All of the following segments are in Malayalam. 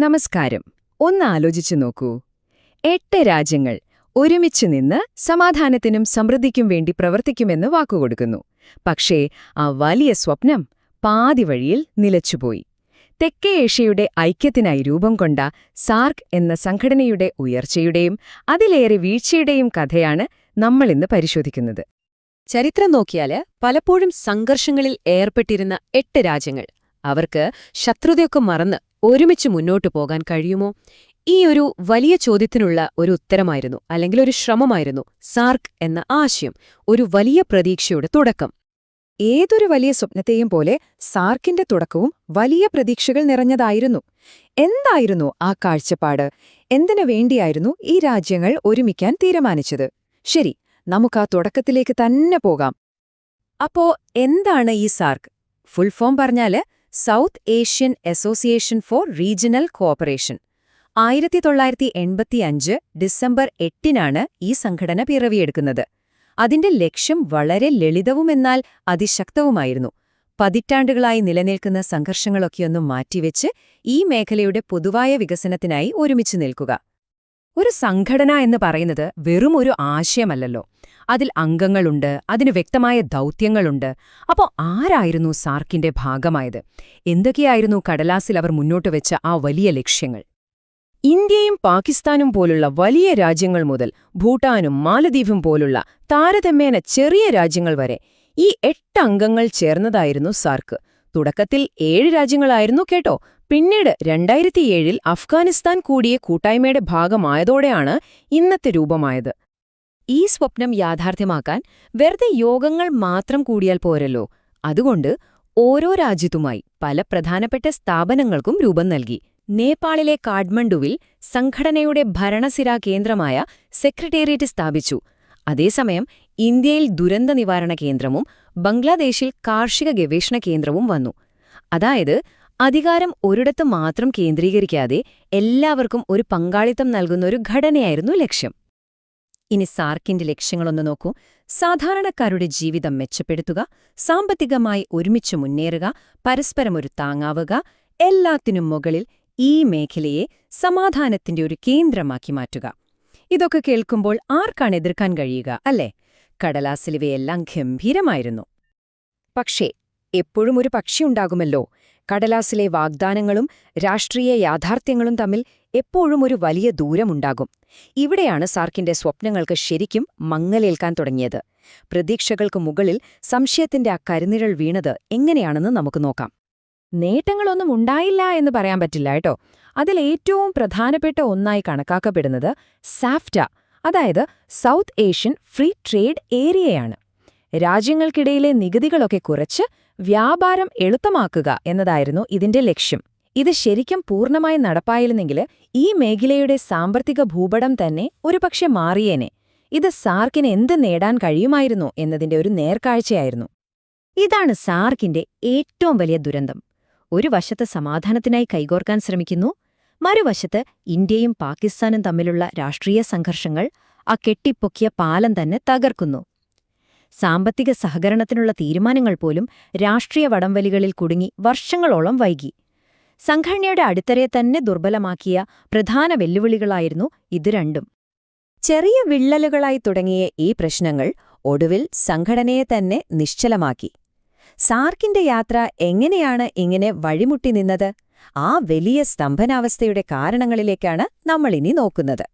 നമസ്കാരം. ഒന്ന് ആലോചിച്ചു നോക്കൂ. 8 രാജ്യങ്ങൾ ഒരുമിച്ച് നിന്ന് സമാധാനത്തിനും സമൃദ്ധിക്കും വേണ്ടി പ്രവർത്തിക്കുമെന്ന് വാക്കുകൊടുക്കുന്നു. പക്ഷേ ആ വലിയ സ്വപ്നം പാതി വഴിയിൽ നിലച്ചുപോയി. തെക്കേ ഏഷ്യയുടെ ഐക്യത്തിനായി രൂപം കൊണ്ട സാർക്ക് എന്ന സംഘടനയുടെ ഉയർച്ചയുടെയും അതിലേറെ വീഴ്ചയുടെയും കഥയാണ് നമ്മളിന്ന് പരിശോധിക്കുന്നത്. ചരിത്രം നോക്കിയാല് പലപ്പോഴും സംഘർഷങ്ങളിൽ ഏർപ്പെട്ടിരുന്ന 8 രാജ്യങ്ങൾ അവർക്ക് ശത്രുതയൊക്കെ മറന്ന് ഒരുമിച്ച് മുന്നോട്ടു പോകാൻ കഴിയുമോ? ഈ ഒരു വലിയ ചോദ്യത്തിനുള്ള ഒരു ഉത്തരമായിരുന്നു, അല്ലെങ്കിൽ ഒരു ശ്രമമായിരുന്നു സാർക്ക് എന്ന ആശയം, ഒരു വലിയ പ്രതീക്ഷയുടെ തുടക്കം. ഏതൊരു വലിയ സ്വപ്നത്തെയും പോലെ സാർക്കിന്റെ തുടക്കവും വലിയ പ്രതീക്ഷകൾ നിറഞ്ഞതായിരുന്നു. എന്തായിരുന്നു ആ കാഴ്ചപ്പാട്? എന്തിനു വേണ്ടിയായിരുന്നു ഈ രാജ്യങ്ങൾ ഒരുമിക്കാൻ തീരുമാനിച്ചത്? ശരി, നമുക്കാ തുടക്കത്തിലേക്ക് തന്നെ പോകാം. അപ്പോ എന്താണ് ഈ സാർക്ക്? ഫുൾ ഫോം പറഞ്ഞാല് South Asian Association for Regional Cooperation. 1985 December 8-നാണ് ഈ സംഘടന പിറവിയെടുക്കുന്നത്. അതിന്റെ ലക്ഷ്യം വളരെ ലളിതവുമെന്നാൽ അതിശക്തവുമായിരുന്നു. പതിറ്റാണ്ടുകളായി നിലനിൽക്കുന്ന സംഘർഷങ്ങളൊക്കെയൊന്നും മാറ്റിവെച്ച് ഈ മേഖലയുടെ പൊതുവായ വികസനത്തിനായി ഒരുമിച്ച് നിൽക്കുക. ഒരു സംഘടന എന്ന് പറയുന്നത് വെറും ഒരു ആശയമല്ലല്ലോ. അതിൽ അംഗങ്ങളുണ്ട്, അതിന് വ്യക്തമായ ദൗത്യങ്ങളുണ്ട്. അപ്പോൾ ആരായിരുന്നു സാർക്കിന്റെ ഭാഗമായത്? എന്തൊക്കെയായിരുന്നു കടലാസിൽ അവർ മുന്നോട്ട് വെച്ച ആ വലിയ ലക്ഷ്യങ്ങൾ? ഇന്ത്യയും പാകിസ്ഥാനും പോലുള്ള വലിയ രാജ്യങ്ങൾ മുതൽ ഭൂട്ടാനും മാലദ്വീപും പോലുള്ള താരതമ്യേന ചെറിയ രാജ്യങ്ങൾ വരെ ഈ 8 അംഗങ്ങൾ ചേർന്നതായിരുന്നു സാർക്ക്. തുടക്കത്തിൽ 7 രാജ്യങ്ങളായിരുന്നു കേട്ടോ. പിന്നീട് 2007-ൽ അഫ്ഗാനിസ്ഥാൻ കൂടിയ കൂട്ടായ്മയുടെ ഭാഗമായതോടെയാണ് ഇന്നത്തെ രൂപമായത്. ഈ സ്വപ്നം യാഥാർത്ഥ്യമാക്കാൻ വെറുതെ യോഗങ്ങൾ മാത്രം കൂടിയാൽ പോരല്ലോ. അതുകൊണ്ട് ഓരോ രാജ്യത്തുമായി പല പ്രധാനപ്പെട്ട സ്ഥാപനങ്ങൾക്കും രൂപം നൽകി. നേപ്പാളിലെ കാഠ്മണ്ഡുവിൽ സംഘടനയുടെ ഭരണസിരാ കേന്ദ്രമായ സെക്രട്ടേറിയറ്റ് സ്ഥാപിച്ചു. അതേസമയം ഇന്ത്യയിൽ ദുരന്ത നിവാരണ കേന്ദ്രവും ബംഗ്ലാദേശിൽ കാർഷിക ഗവേഷണ കേന്ദ്രവും വന്നു. അതായത് അധികാരം ഒരിടത്ത് മാത്രം കേന്ദ്രീകരിക്കാതെ എല്ലാവർക്കും ഒരു പങ്കാളിത്തം നൽകുന്ന ഒരു ഘടനയായിരുന്നു ലക്ഷ്യം. ഇനി സാർക്കിന്റെ ലക്ഷ്യങ്ങളൊന്ന് നോക്കൂ. സാധാരണക്കാരുടെ ജീവിതം മെച്ചപ്പെടുത്തുക, സാമ്പത്തികമായി ഒരുമിച്ച് മുന്നേറുക, പരസ്പരം ഒരു താങ്ങാവുക, എല്ലാത്തിനും മുകളിൽ ഈ മേഖലയെ സമാധാനത്തിന്റെ ഒരു കേന്ദ്രമാക്കി മാറ്റുക. ഇതൊക്കെ കേൾക്കുമ്പോൾ ആർക്കാണ് എതിർക്കാൻ കഴിയുക, അല്ലേ? കടലാസിലിവയെല്ലാം ഗംഭീരമായിരുന്നു. പക്ഷേ എപ്പോഴും ഒരു പക്ഷിയുണ്ടാകുമല്ലോ. കടലാസിലെ വാഗ്ദാനങ്ങളും രാഷ്ട്രീയ യാഥാർത്ഥ്യങ്ങളും തമ്മിൽ എപ്പോഴും ഒരു വലിയ ദൂരമുണ്ടാകും. ഇവിടെയാണ് സാർക്കിന്റെ സ്വപ്നങ്ങൾക്ക് ശരിക്കും മങ്ങലേൽക്കാൻ തുടങ്ങിയത്. പ്രതീക്ഷകൾക്ക് മുകളിൽ സംശയത്തിന്റെ ആ കരിനിഴൽ വീണത് എങ്ങനെയാണെന്ന് നമുക്ക് നോക്കാം. നേട്ടങ്ങളൊന്നും ഉണ്ടായില്ല എന്ന് പറയാൻ പറ്റില്ല കേട്ടോ. അതിലേറ്റവും പ്രധാനപ്പെട്ട ഒന്നായി കണക്കാക്കപ്പെടുന്നത് സാഫ്റ്റ, അതായത് സൗത്ത് ഏഷ്യൻ ഫ്രീ ട്രേഡ് ഏരിയയാണ്. രാജ്യങ്ങൾക്കിടയിലെ നികുതികളൊക്കെ കുറച്ച് വ്യാപാരം എളുപ്പമാക്കുക എന്നതായിരുന്നു ഇതിന്റെ ലക്ഷ്യം. ഇത് ശരിക്കും പൂർണ്ണമായി നടപ്പായിരുന്നെങ്കിൽ ഈ മേഖലയുടെ സാമ്പത്തിക ഭൂപടം തന്നെ ഒരുപക്ഷെ മാറിയേനെ. ഇത് സാർക്കിന് എന്ത് നേടാൻ കഴിയുമായിരുന്നു എന്നതിന്റെ ഒരു നേർക്കാഴ്ചയായിരുന്നു. ഇതാണ് സാർക്കിന്റെ ഏറ്റവും വലിയ ദുരന്തം. ഒരു വശത്ത് സമാധാനത്തിനായി കൈകോർക്കാൻ ശ്രമിക്കുന്നു, മറുവശത്ത് ഇന്ത്യയും പാകിസ്ഥാനും തമ്മിലുള്ള രാഷ്ട്രീയ സംഘർഷങ്ങൾ ആ കെട്ടിപ്പൊക്കിയ പാലം തന്നെ തകർക്കുന്നു. സാമ്പത്തിക സഹകരണത്തിനുള്ള തീരുമാനങ്ങൾ പോലും രാഷ്ട്രീയ വടംവലികളിൽ കുടുങ്ങി വർഷങ്ങളോളം വൈകി. സംഘടനയുടെ അടിത്തറയെ തന്നെ ദുർബലമാക്കിയ പ്രധാന വെല്ലുവിളികളായിരുന്നു ഇത് രണ്ടും. ചെറിയ വിള്ളലുകളായി തുടങ്ങിയ ഈ പ്രശ്നങ്ങൾ ഒടുവിൽ സംഘടനയെ തന്നെ നിശ്ചലമാക്കി. സാർക്കിന്റെ യാത്ര എങ്ങനെയാണ് ഇങ്ങനെ വഴിമുട്ടി നിന്നത്? ആ വലിയ സ്തംഭനാവസ്ഥയുടെ കാരണങ്ങളിലേക്കാണ് നമ്മളിനി നോക്കുന്നത്.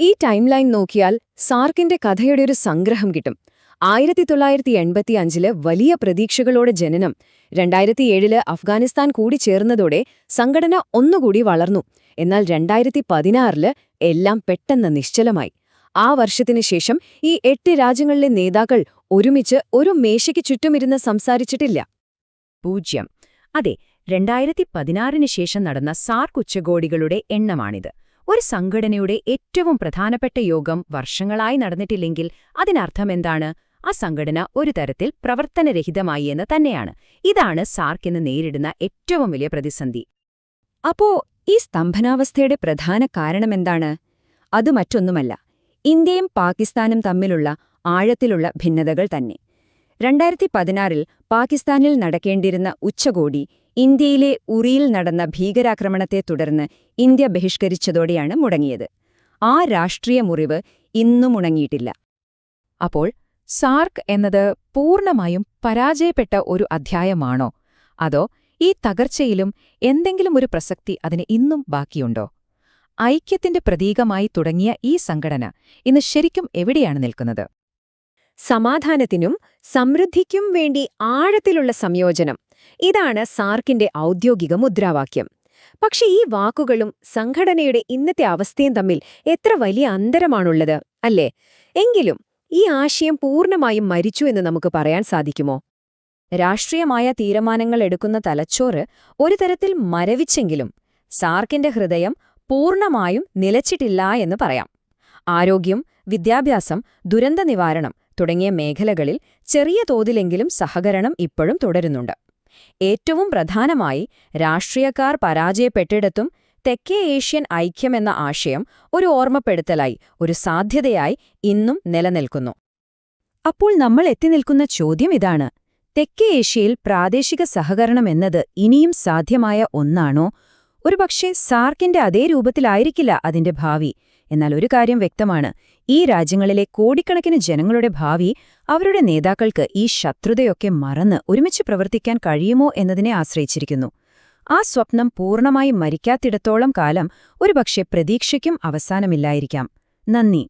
ഈ ടൈംലൈൻ നോക്കിയാൽ സാർക്കിന്റെ കഥയുടെ ഒരു സംഗ്രഹം കിട്ടും. 1985-ല് വലിയ പ്രതീക്ഷകളോടെ ജനനം, 2007-ല് അഫ്ഗാനിസ്ഥാൻ കൂടി ചേർന്നതോടെ സംഘടന ഒന്നുകൂടി വളർന്നു. എന്നാൽ 2016-ല് എല്ലാം പെട്ടെന്ന് നിശ്ചലമായി. ആ വർഷത്തിനു ശേഷം ഈ 8 രാജ്യങ്ങളിലെ നേതാക്കൾ ഒരുമിച്ച് ഒരു മേശയ്ക്ക് ചുറ്റുമിരുന്ന് സംസാരിച്ചിട്ടില്ല. 0. അതെ, 2016-ന് ശേഷം നടന്ന സാർക്ക് ഉച്ചകോടികളുടെ എണ്ണമാണിത്. ഒരു സംഘടനയുടെ ഏറ്റവും പ്രധാനപ്പെട്ട യോഗം വർഷങ്ങളായി നടന്നിട്ടില്ലെങ്കിൽ അതിനർത്ഥമെന്താണ്? ആ സംഘടന ഒരു തരത്തിൽ പ്രവർത്തനരഹിതമായി എന്ന് തന്നെയാണ്. ഇതാണ് സാർക്ക് ഇന്ന് നേരിടുന്ന ഏറ്റവും വലിയ പ്രതിസന്ധി. അപ്പോ ഈ സ്തംഭനാവസ്ഥയുടെ പ്രധാന കാരണമെന്താണ്? അത് മറ്റൊന്നുമല്ല, ഇന്ത്യയും പാകിസ്ഥാനും തമ്മിലുള്ള ആഴത്തിലുള്ള ഭിന്നതകൾ തന്നെ. 2016-ൽ പാകിസ്ഥാനിൽ നടക്കേണ്ടിരുന്ന ഉച്ചകോടി ഇന്ത്യയിലെ ഉറിയിൽ നടന്ന ഭീകരാക്രമണത്തെ തുടർന്ന് ഇന്ത്യ ബഹിഷ്കരിച്ചതോടെയാണ് മുടങ്ങിയത്. ആ രാഷ്ട്രീയ മുറിവ് ഇന്നും ഉണങ്ങിയിട്ടില്ല. അപ്പോൾ സാർക്ക് എന്നത് പൂർണ്ണമായും പരാജയപ്പെട്ട ഒരു അധ്യായമാണോ? അതോ ഈ തകർച്ചയിലും എന്തെങ്കിലും ഒരു പ്രസക്തി അതിന് ഇന്നും ബാക്കിയുണ്ടോ? ഐക്യത്തിന്റെ പ്രതീകമായി തുടങ്ങിയ ഈ സംഘടന ഇന്ന് ശരിക്കും എവിടെയാണ് നിൽക്കുന്നത്? സമാധാനത്തിനും സമൃദ്ധിക്കും വേണ്ടി ആഴത്തിലുള്ള സംയോജനം, ഇതാണ് സാർക്കിന്റെ ഔദ്യോഗിക മുദ്രാവാക്യം. പക്ഷെ ഈ വാക്കുകളും സംഘടനയുടെ ഇന്നത്തെ അവസ്ഥയും തമ്മിൽ എത്ര വലിയ അന്തരമാണുള്ളത്, അല്ലേ? എങ്കിലും ഈ ആശയം പൂർണ്ണമായും മരിച്ചു എന്ന് നമുക്ക് പറയാൻ സാധിക്കുമോ? രാഷ്ട്രീയമായ തീരുമാനങ്ങൾ എടുക്കുന്ന തലച്ചോറ് ഒരു തരത്തിൽ മരവിച്ചെങ്കിലും സാർക്കിന്റെ ഹൃദയം പൂർണ്ണമായും നിലച്ചിട്ടില്ല എന്ന് പറയാം. ആരോഗ്യം, വിദ്യാഭ്യാസം, ദുരന്ത നിവാരണം തുടങ്ങിയ മേഖലകളിൽ ചെറിയ തോതിലെങ്കിലും സഹകരണം ഇപ്പോഴും തുടരുന്നുണ്ട്. ഏറ്റവും പ്രധാനമായി രാഷ്ട്രീയക്കാർ പരാജയപ്പെട്ടിടത്തും തെക്കേ ഏഷ്യൻ ഐക്യമെന്ന ആശയം ഒരു ഓർമ്മപ്പെടുത്തലായി, ഒരു സാധ്യതയായി ഇന്നും നിലനിൽക്കുന്നു. അപ്പോൾ നമ്മൾ എത്തിനിൽക്കുന്ന ചോദ്യം ഇതാണ്: തെക്കേ ഏഷ്യയിൽ പ്രാദേശിക സഹകരണം എന്നത് ഇനിയും സാധ്യമായ ഒന്നാണോ? ഒരുപക്ഷെ സാർക്കിന്റെ അതേ രൂപത്തിലായിരിക്കില്ല അതിന്റെ ഭാവി. എന്നാൽ ഒരു കാര്യം വ്യക്തമാണ്: ഈ രാജ്യങ്ങളിലെ കോടിക്കണക്കിന് ജനങ്ങളുടെ ഭാവി അവരുടെ നേതാക്കൾക്ക് ഈ ശത്രുതയൊക്കെ മറന്ന് ഒരുമിച്ച് പ്രവർത്തിക്കാൻ കഴിയുമോ എന്നതിനെ ആശ്രയിച്ചിരിക്കുന്നു. ആ സ്വപ്നം പൂർണ്ണമായും മരിക്കാത്തിടത്തോളം കാലം ഒരുപക്ഷെ പ്രതീക്ഷയ്ക്കും അവസാനമില്ലായിരിക്കാം. നന്ദി.